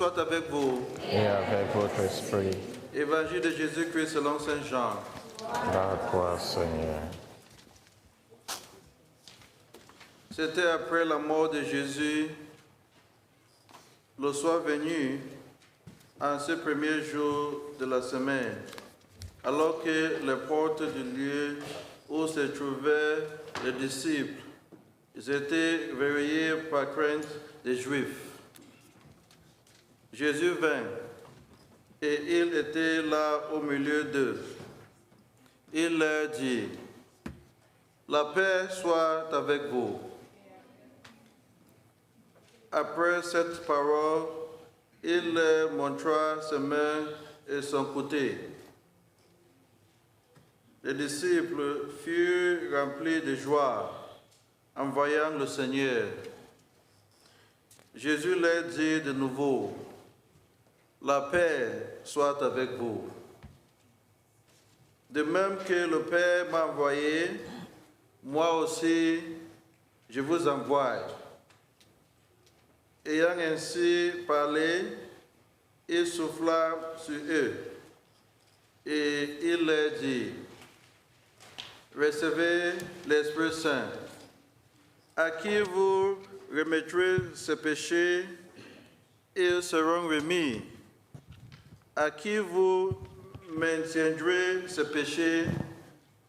Soit avec vous. Et avec votre esprit. Évangile de Jésus-Christ selon Saint Jean. Gloire à toi, Seigneur. C'était après la mort de Jésus, le soir venu, en ce premier jour de la semaine, alors que les portes du lieu où se trouvaient les disciples étaient verrouillées par crainte des Juifs. Jésus vint, et il était là au milieu d'eux. Il leur dit, « La paix soit avec vous. » Après cette parole, il leur montra ses mains et son côté. Les disciples furent remplis de joie en voyant le Seigneur. Jésus leur dit de nouveau, « La paix soit avec vous. » De même que le Père m'a envoyé, moi aussi je vous envoie. Ayant ainsi parlé, il souffla sur eux et il leur dit, « Recevez l'Esprit Saint. À qui vous remettrez ces péchés, ils seront remis. À qui vous maintiendrez ces péchés,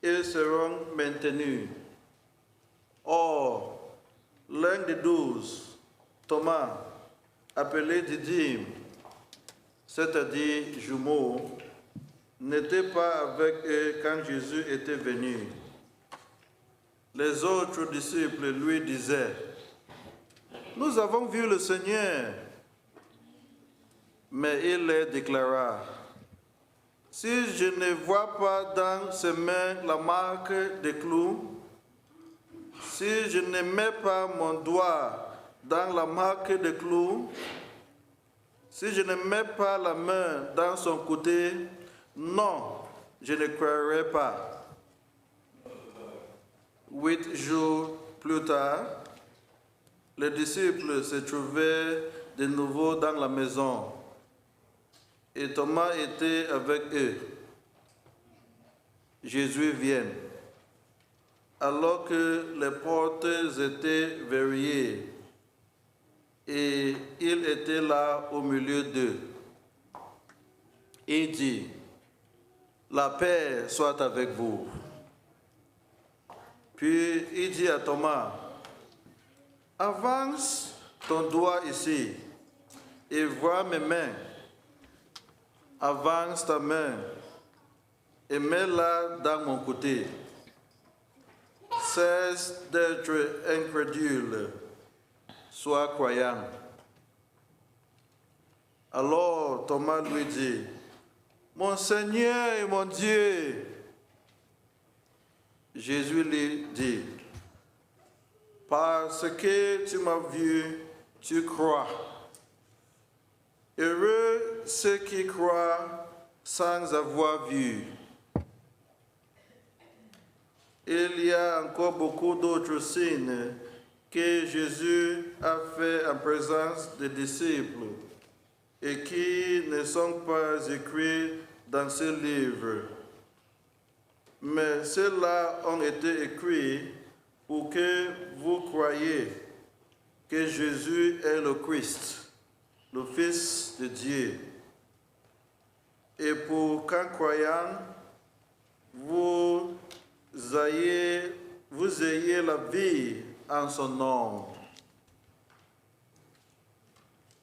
ils seront maintenus. » Or, l'un des 12, Thomas, appelé Didyme, c'est-à-dire jumeau, n'était pas avec eux quand Jésus était venu. Les autres disciples lui disaient, « Nous avons vu le Seigneur. » Mais il leur déclara, « Si je ne vois pas dans ses mains la marque des clous, si je ne mets pas mon doigt dans la marque des clous, si je ne mets pas la main dans son côté, non, je ne croirai pas. » 8 jours plus tard, les disciples se trouvaient de nouveau dans la maison et Thomas était avec eux. Jésus vient. Alors que les portes étaient verrouillées, et il était là au milieu d'eux. Il dit, « La paix soit avec vous. » Puis il dit à Thomas, « Avance ton doigt ici et vois mes mains. Avance ta main et mets-la dans mon côté. Cesse d'être incrédule. Sois croyant. » Alors Thomas lui dit, « Mon Seigneur et mon Dieu. » Jésus lui dit, « Parce que tu m'as vu, tu crois. Heureux ceux qui croient sans avoir vu. » Il y a encore beaucoup d'autres signes que Jésus a fait en présence des disciples et qui ne sont pas écrits dans ce livre. Mais ceux-là ont été écrits pour que vous croyiez que Jésus est le Christ, le Fils de Dieu. Et pour qu'en croyant, vous ayez la vie en son nom.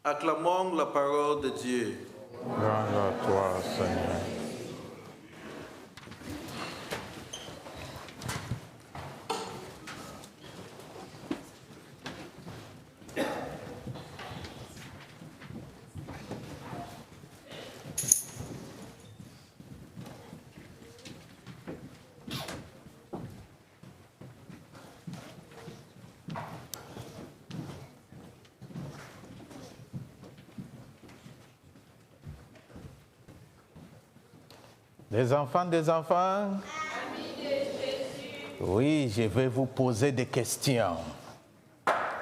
Acclamons la parole de Dieu. Gloire à toi, Seigneur. Des enfants, des enfants. Oui, je vais vous poser des questions.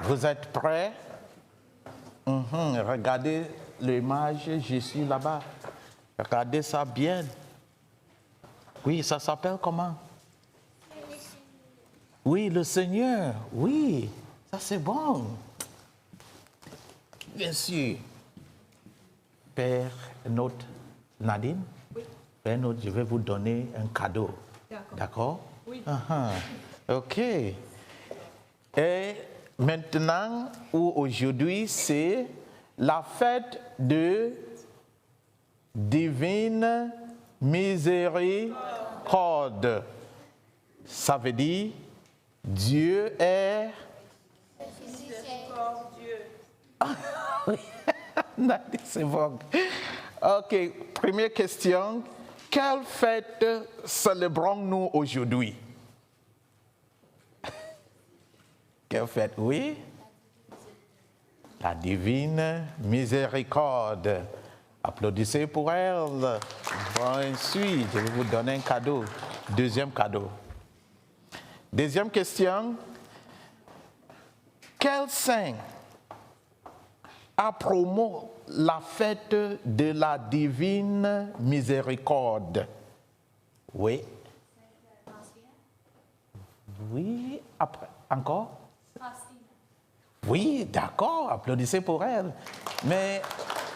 Vous êtes prêts? Regardez l'image, je suis là-bas. Regardez ça bien. Oui, ça s'appelle comment? Oui, le Seigneur. Oui, ça c'est bon. Bien sûr. Père notre Nadine, oui. Père notre, je vais vous donner un cadeau. D'accord? Oui. OK. Et maintenant ou aujourd'hui, c'est la fête de divine miséricorde. Ça veut dire Dieu est miséricordieux. C'est bon. OK, première question. Quelle fête célébrons-nous aujourd'hui? Quelle fête? Oui? La divine miséricorde. Applaudissez pour elle. Ensuite, je vais vous donner un cadeau. Deuxième cadeau. Deuxième question. Quel saint a promu la fête de la divine miséricorde? Oui. Oui, après, encore? Oui, d'accord, applaudissez pour elle. Mais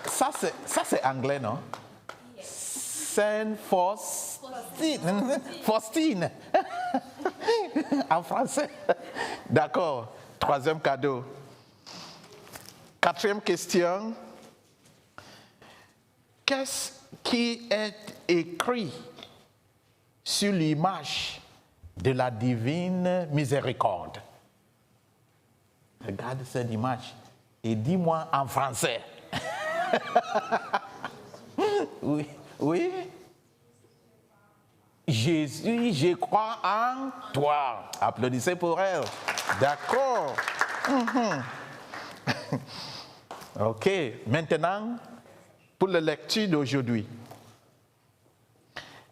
ça c'est anglais, non? Sainte Faustine. Faustine. En français. D'accord. Troisième cadeau. Quatrième question. Qu'est-ce qui est écrit sur l'image de la divine miséricorde? Regarde cette image et dis-moi en français. Oui, oui. Jésus, je crois en toi. Applaudissez pour elle. D'accord. OK. Maintenant, pour la lecture d'aujourd'hui.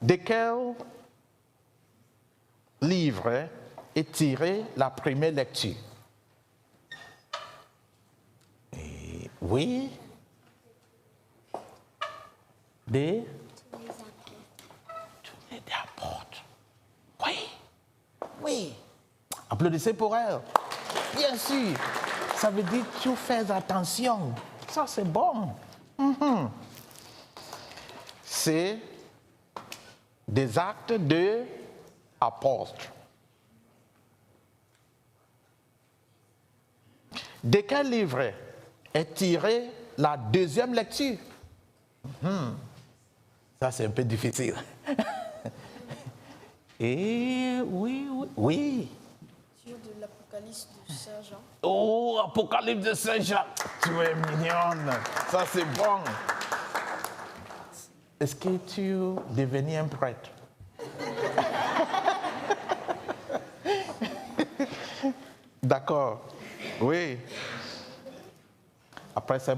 De quel livre est tirée la première lecture? Oui. Des apôtres. Oui. Oui. Applaudissez pour elle. Bien sûr. Ça veut dire que tu fais attention. Ça, c'est bon. C'est des actes de apôtres. De quel livre est tirée la deuxième lecture? Ça, c'est un peu difficile. Et oui. Sur de l'Apocalypse de Saint Jean. Oh, Apocalypse de Saint Jean. Tu es mignonne. Ça, c'est bon. Est-ce que tu devenais un prêtre? D'accord. Oui. Après ce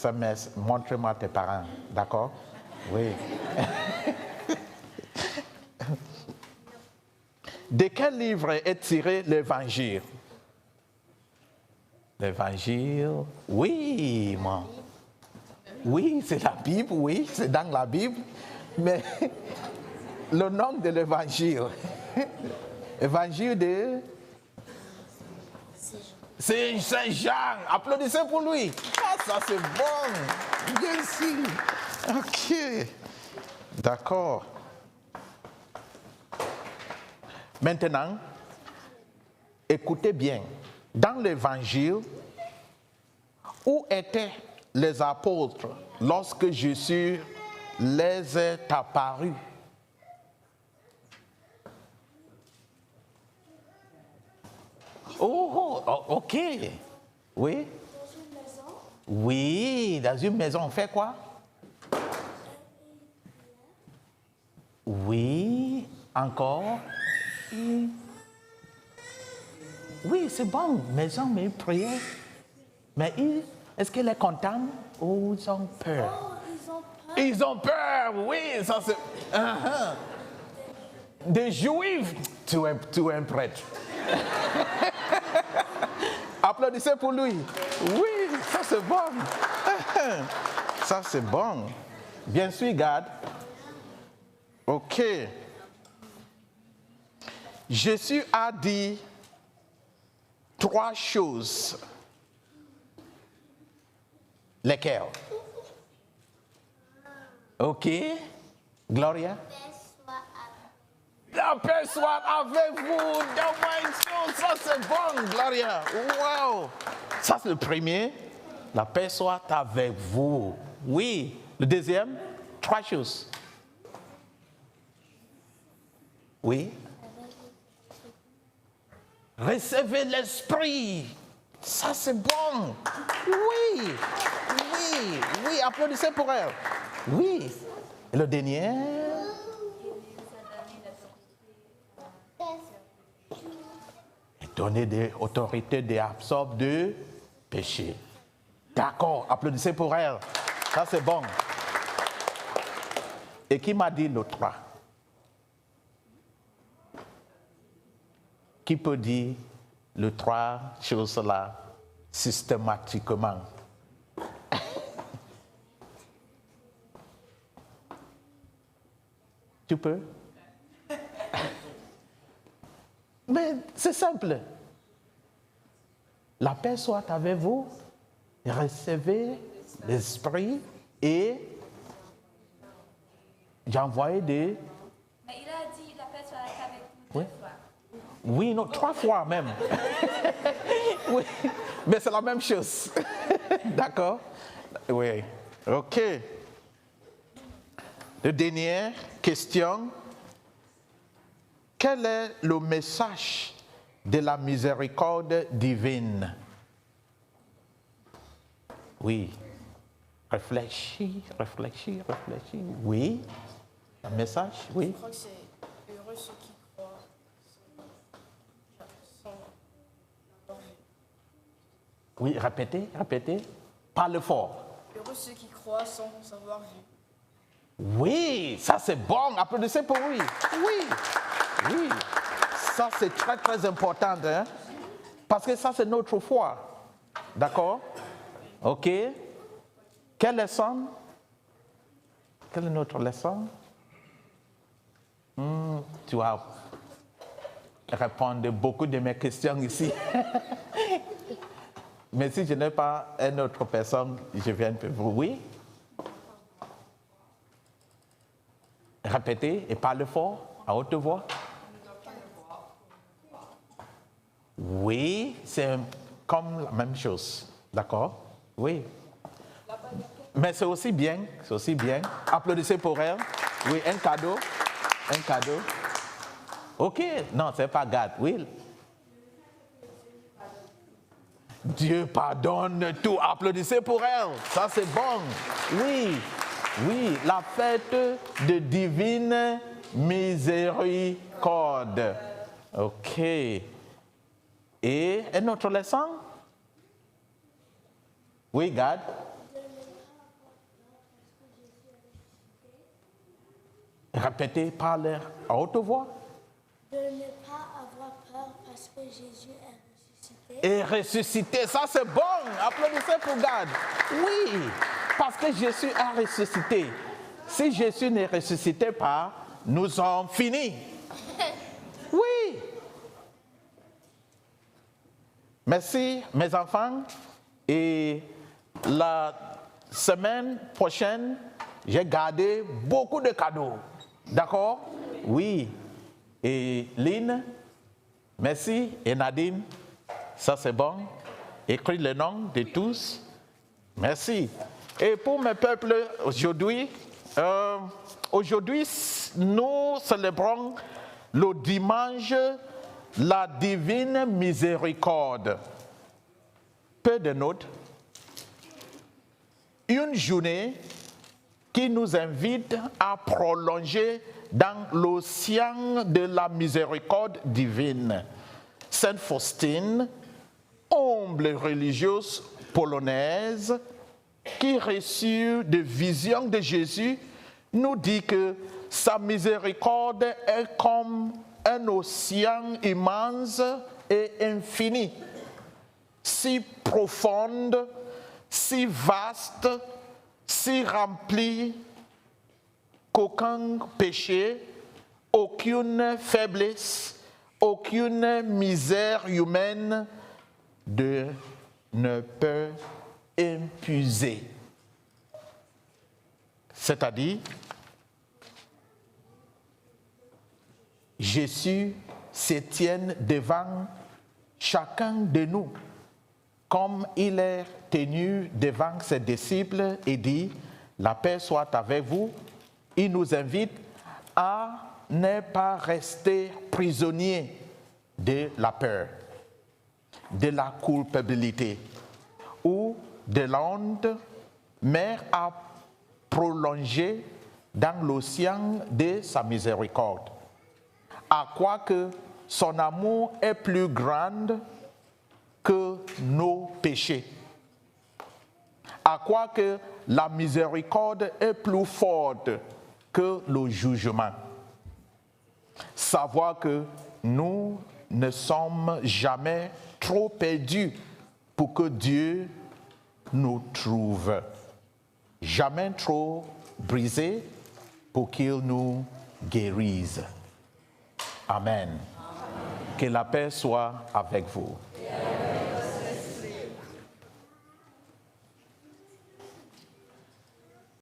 messe, montre-moi tes parents. D'accord? Oui. De quel livre est tiré l'Évangile? L'Évangile, oui, moi. Oui, c'est la Bible, oui, c'est dans la Bible. Mais le nom de l'Évangile, Évangile de c'est Saint Jean. Applaudissez pour lui. Ah, ça c'est bon. Bien sûr. OK. D'accord. Maintenant, écoutez bien. Dans l'Évangile, où étaient les apôtres lorsque Jésus les est apparus? Oh, OK. Oui. Dans une maison. Oui, dans une maison, on fait quoi? Oui, encore. Oui, c'est bon, maison, mais prière. Mais est-ce qu'elle est contente ou ils ont peur? Oh, ils ont peur. Ils ont peur, oui, ça c'est... Des Juifs, tu es un prêtre. Applaudissez pour lui. Oui, ça c'est bon. Ça, c'est bon. Bien sûr, garde. OK. Jésus a dit 3 choses. Lesquelles? OK. Gloria? La paix soit avec vous. Donne-moi une chose. Ça, c'est bon, Gloria. Wow. Ça, c'est le premier. La paix soit avec vous. Oui. Le deuxième, 3 choses. Oui. Recevez l'esprit. Ça, c'est bon. Oui. Oui. Oui. Applaudissez pour elle. Oui. Et le dernier? Donner des autorités d'absorber de péché. D'accord. Applaudissez pour elle. Ça, c'est bon. Et qui m'a dit le 3? Qui peut dire le 3 choses-là systématiquement? Tu peux? Mais c'est simple. La paix soit avec vous, recevez l'esprit et j'ai envoyé des... Mais il a dit la paix soit avec vous Oui. 2 fois. Oui, non, 3 fois même. Oui, mais c'est la même chose. D'accord? Oui. OK. La dernière question. Quel est le message de la miséricorde divine? Oui. Réfléchis. Oui. Un message? Oui. Je crois que c'est heureux ceux qui croient sans danger. Oui, répétez. Parle fort. Heureux ceux qui croient sans avoir vu. Oui, ça c'est bon. Applaudissez pour lui. Oui. Ça c'est très très important, hein? Parce que ça c'est notre foi. D'accord? OK. Quelle leçon? Quelle est notre leçon? Tu vas répondre à beaucoup de mes questions ici. Mais si je n'ai pas une autre personne, je viens pour vous. Oui? Répétez et parlez fort, à haute voix. Oui, c'est comme la même chose. D'accord? Oui. Mais c'est aussi bien. Applaudissez pour elle. Oui, un cadeau. OK. Non, c'est pas God. Oui. Dieu pardonne tout. Applaudissez pour elle. Ça, c'est bon. Oui, la fête de divine miséricorde. OK. Et une autre leçon? Oui, God. Répétez, parlez à haute voix. De ne pas avoir peur parce que Jésus est ressuscité. Et ressuscité, ça c'est bon. Applaudissez pour God. Oui, parce que Jésus a ressuscité. Si Jésus ne ressuscitait pas, nous sommes finis. Oui. Merci, mes enfants. Et la semaine prochaine, j'ai gardé beaucoup de cadeaux. D'accord? Oui. Et Lynn, merci. Et Nadine, ça c'est bon. Écris le nom de tous. Merci. Et pour mes peuples, aujourd'hui, nous célébrons le dimanche la divine miséricorde. Peu de notes. Une journée qui nous invite à prolonger dans l'océan de la miséricorde divine. Sainte Faustine, humble religieuse polonaise, qui reçut des visions de Jésus, nous dit que sa miséricorde est comme un océan immense et infini, si profonde, si vaste, si rempli qu'aucun péché, aucune faiblesse, aucune misère humaine ne peut épuiser. C'est-à-dire, Jésus se tient devant chacun de nous, comme il est tenu devant ses disciples et dit, la paix soit avec vous. Il nous invite à ne pas rester prisonniers de la peur, de la culpabilité ou de l'honte, mais à prolonger dans l'océan de sa miséricorde. À quoi que son amour est plus grand que nos péchés. À quoi que la miséricorde est plus forte que le jugement. Savoir que nous ne sommes jamais trop perdus pour que Dieu nous trouve. Jamais trop brisés pour qu'il nous guérisse. Amen. Que la paix soit avec vous.